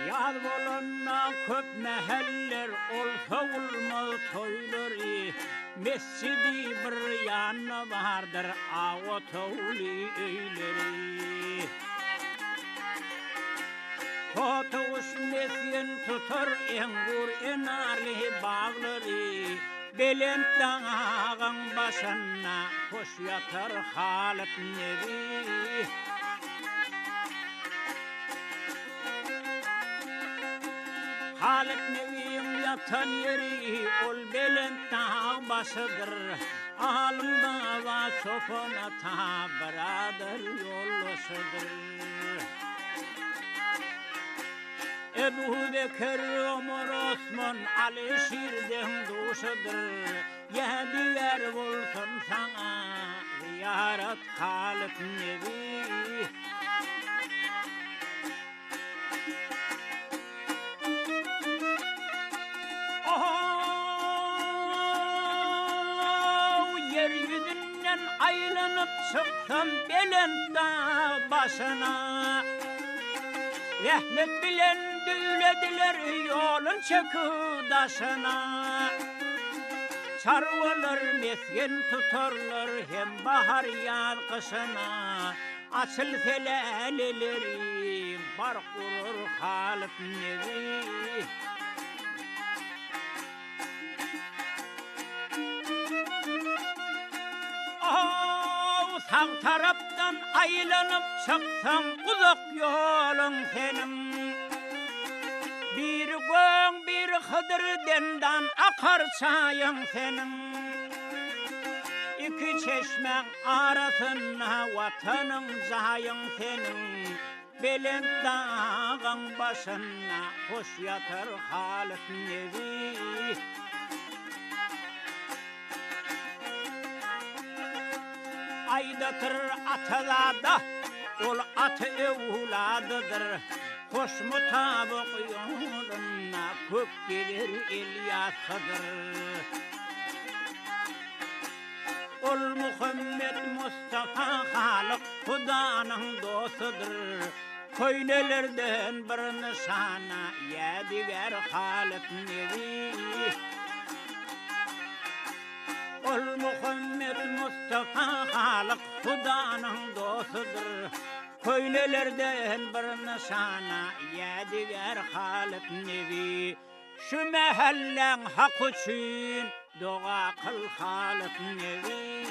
Yad bolanna köp meheller olsa olmaz toyları. Mescidi bir yanı vardır ağa tavli öyleri. Totuş mesyen tutar engur enarli bağları. Belent dağın başına hoş yatar halet nevi. Halet neviyim yatan yeri ol belent dağ başıdır. Alımda va sofana ta beraber yollaşıdır. Ebu Bekir, Ömer, Osman, Ali Şirden duşudur. Yediler bulsun sana ziyaret Halit Nebi. Yeryüzünden aylanıp çıksam Belent dağ başına. Rahmet bilen düğlediler yolun çekudasına. Çarvalar mesken tutarlar hem bahar yaz kışına. Açıl felaleleri bar kurur Halit Nebi. Sağ taraftan aylanıp çıksan uzak yolun senin. Bir gün bir Hıdır dendan akar çayın senin. İki çeşmen arasına vatanın zayın senin. Belent dağın başına hoş yatar Halit Nebi. Aydatır atalada, ol atı evladıdır. Hoş mutabık yoluna köp gelir İlyas'ıdır. Ol Muhammed Mustafa Halık Hudanın dostudur. Köynelerden bir nişana yadigar Halit Nebi. Ol Muhammed Mustafa Halık Hudanın dostudur. Köynelerden bir nişana yadigar Halit Nebi. Şu mehallen hak için dua kıl Halit Nebi.